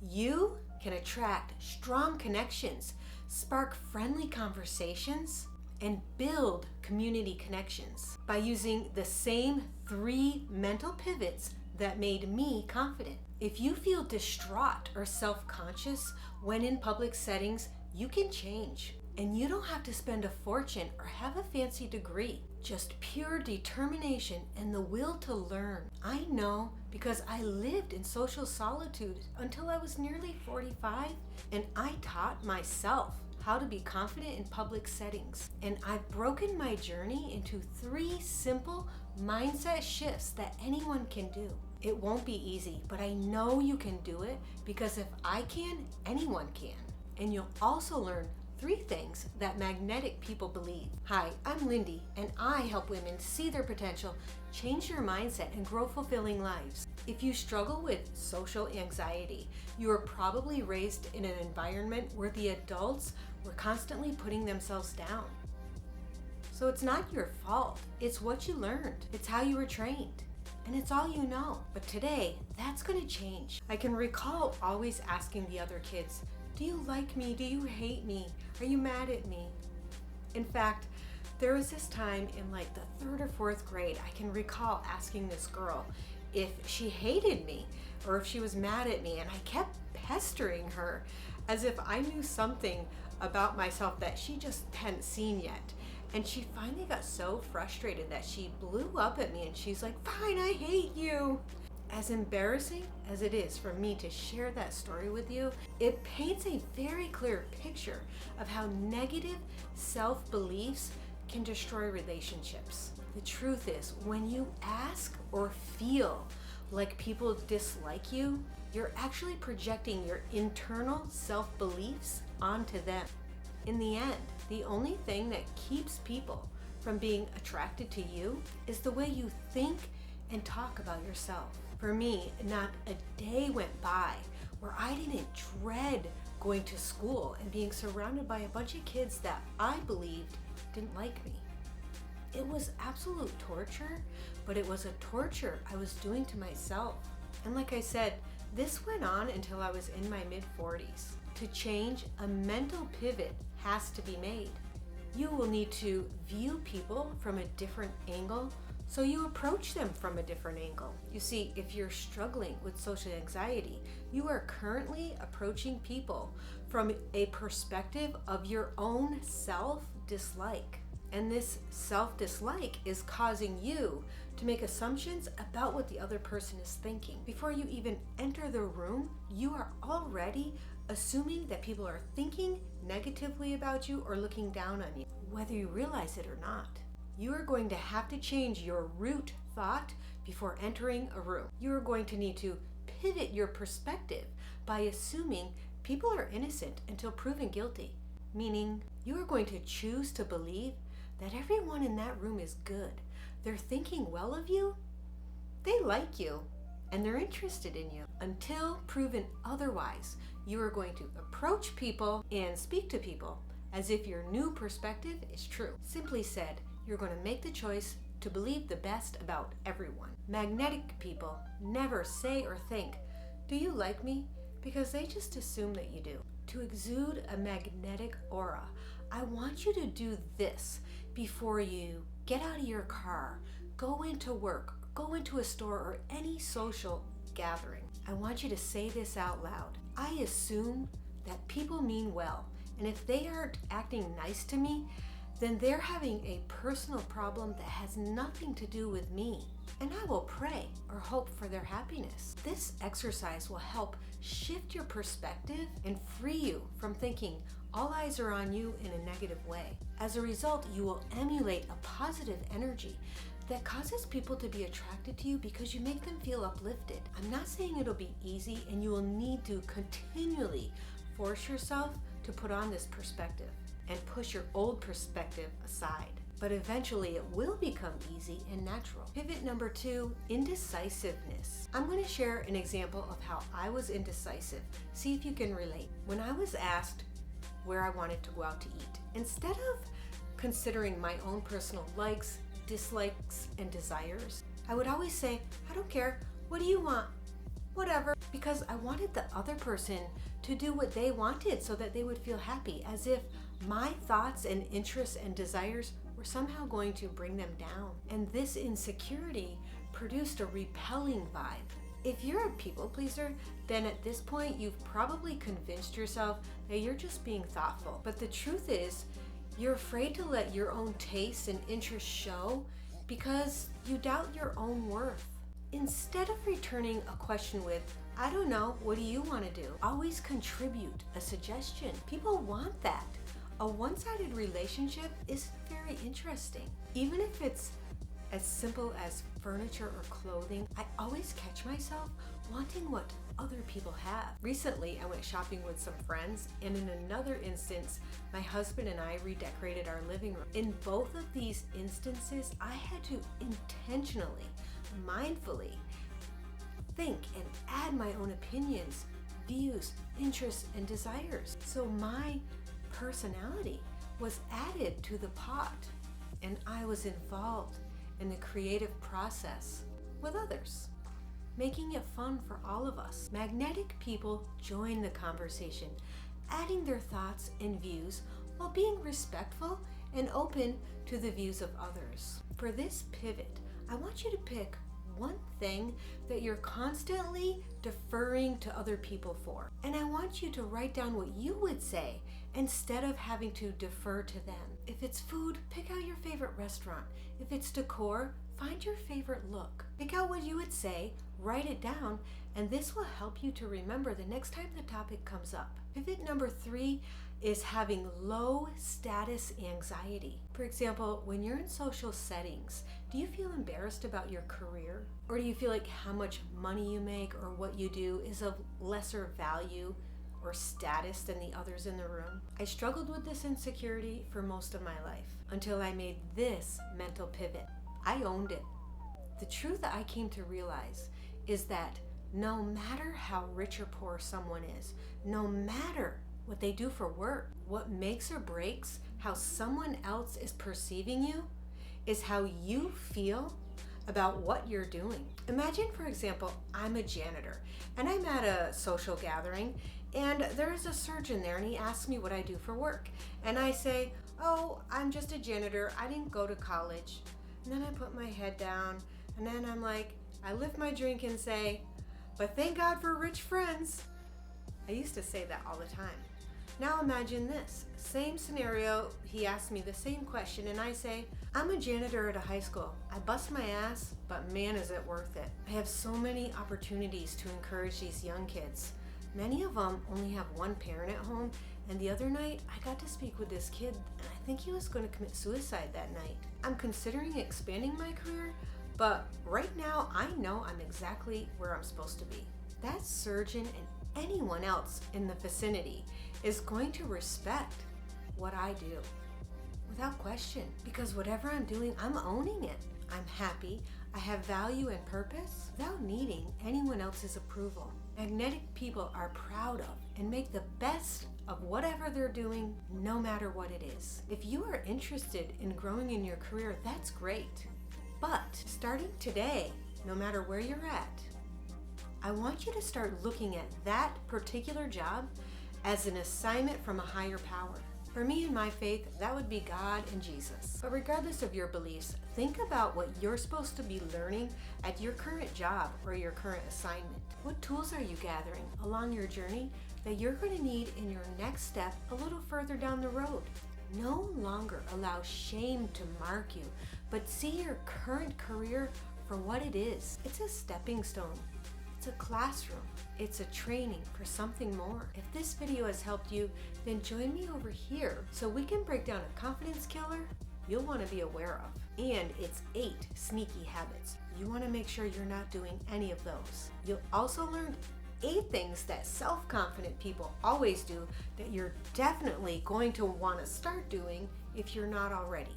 You can attract strong connections, spark friendly conversations, and build community connections by using the same 3 mental pivots that made me confident. If you feel distraught or self-conscious when in public settings, you can change. And you don't have to spend a fortune or have a fancy degree. Just pure determination and the will to learn. I know because I lived in social solitude until I was nearly 45, and I taught myself how to be confident in public settings. And I've broken my journey into 3 simple mindset shifts that anyone can do. It won't be easy, but I know you can do it because if I can, anyone can. And you'll also learn 3 things that magnetic people believe. Hi, I'm Lindy, and I help women see their potential, change their mindset, and grow fulfilling lives. If you struggle with social anxiety, you were probably raised in an environment where the adults were constantly putting themselves down. So it's not your fault. It's what you learned. It's how you were trained. And it's all you know. But today, that's going to change. I can recall always asking the other kids, do you like me? Do you hate me? Are you mad at me? In fact, there was this time in like the 3rd or 4th grade, I can recall asking this girl if she hated me or if she was mad at me, and I kept pestering her as if I knew something about myself that she just hadn't seen yet. And she finally got so frustrated that she blew up at me and she's like, fine, I hate you. As embarrassing as it is for me to share that story with you, it paints a very clear picture of how negative self-beliefs can destroy relationships. The truth is, when you ask or feel like people dislike you, you're actually projecting your internal self-beliefs onto them. In the end, the only thing that keeps people from being attracted to you is the way you think and talk about yourself. For me, not a day went by where I didn't dread going to school and being surrounded by a bunch of kids that I believed didn't like me. It was absolute torture, but it was a torture I was doing to myself. And like I said, this went on until I was in my mid-40s. To change, a mental pivot has to be made. You will need to view people from a different angle, so you approach them from a different angle. You see, if you're struggling with social anxiety, you are currently approaching people from a perspective of your own self-dislike. And this self-dislike is causing you to make assumptions about what the other person is thinking. Before you even enter the room, you are already assuming that people are thinking negatively about you or looking down on you, whether you realize it or not. You are going to have to change your root thought before entering a room. You are going to need to pivot your perspective by assuming people are innocent until proven guilty. Meaning, you are going to choose to believe that everyone in that room is good. They're thinking well of you, they like you, and they're interested in you. Until proven otherwise, you are going to approach people and speak to people as if your new perspective is true. Simply said, you're going to make the choice to believe the best about everyone. Magnetic people never say or think, do you like me? Because they just assume that you do. To exude a magnetic aura, I want you to do this before you get out of your car, go into work, go into a store, or any social gathering. I want you to say this out loud. I assume that people mean well, and if they aren't acting nice to me, then they're having a personal problem that has nothing to do with me. And I will pray or hope for their happiness. This exercise will help shift your perspective and free you from thinking all eyes are on you in a negative way. As a result, you will emulate a positive energy that causes people to be attracted to you because you make them feel uplifted. I'm not saying it'll be easy, and you will need to continually force yourself to put on this perspective and push your old perspective aside. But eventually it will become easy and natural. Pivot number 2, indecisiveness. I'm going to share an example of how I was indecisive. See if you can relate. When I was asked where I wanted to go out to eat, instead of considering my own personal likes, dislikes, and desires, I would always say, I don't care. What do you want? whatever, because I wanted the other person to do what they wanted so that they would feel happy, as if my thoughts and interests and desires were somehow going to bring them down. And this insecurity produced a repelling vibe. If you're a people pleaser, then at this point you've probably convinced yourself that you're just being thoughtful. But the truth is, you're afraid to let your own tastes and interests show because you doubt your own worth. Instead of returning a question with, I don't know, what do you want to do? Always contribute a suggestion. People want that. A one-sided relationship is very interesting. Even if it's as simple as furniture or clothing, I always catch myself wanting what other people have. Recently, I went shopping with some friends, and in another instance, my husband and I redecorated our living room. In both of these instances, I had to intentionally, mindfully think and add my own opinions, views, interests, and desires. So my personality was added to the pot, and I was involved in the creative process with others, making it fun for all of us. Magnetic people join the conversation, adding their thoughts and views while being respectful and open to the views of others. For this pivot, I want you to pick one thing that you're constantly deferring to other people for. And I want you to write down what you would say instead of having to defer to them. If it's food, pick out your favorite restaurant. If it's decor, find your favorite look. Pick out what you would say, write it down, and this will help you to remember the next time the topic comes up. Pivot number 3 is having low status anxiety. For example, when you're in social settings, do you feel embarrassed about your career? Or do you feel like how much money you make or what you do is of lesser value or status than the others in the room? I struggled with this insecurity for most of my life until I made this mental pivot. I owned it. The truth that I came to realize is that no matter how rich or poor someone is, no matter what they do for work, what makes or breaks how someone else is perceiving you is how you feel about what you're doing. Imagine, for example, I'm a janitor and I'm at a social gathering and there's a surgeon there and he asks me what I do for work. And I say, oh, I'm just a janitor. I didn't go to college. And then I put my head down and then I'm like, I lift my drink and say, but thank God for rich friends. I used to say that all the time. Now imagine this, same scenario, he asked me the same question and I say, I'm a janitor at a high school. I bust my ass, but man is it worth it. I have so many opportunities to encourage these young kids. Many of them only have one parent at home, and the other night I got to speak with this kid and I think he was going to commit suicide that night. I'm considering expanding my career, but right now I know I'm exactly where I'm supposed to be. That surgeon and anyone else in the vicinity is going to respect what I do without question, because whatever I'm doing, I'm owning it. I'm happy, I have value and purpose without needing anyone else's approval. Magnetic people are proud of and make the best of whatever they're doing, no matter what it is. If you are interested in growing in your career, that's great. But starting today, no matter where you're at, I want you to start looking at that particular job as an assignment from a higher power. For me in my faith, that would be God and Jesus. But regardless of your beliefs, think about what you're supposed to be learning at your current job or your current assignment. What tools are you gathering along your journey that you're going to need in your next step a little further down the road? No longer allow shame to mark you, but see your current career for what it is. It's a stepping stone. It's a classroom. It's a training for something more. If this video has helped you, then join me over here so we can break down a confidence killer you'll want to be aware of. And it's 8 sneaky habits. You want to make sure you're not doing any of those. You'll also learn 8 things that self-confident people always do that you're definitely going to want to start doing if you're not already.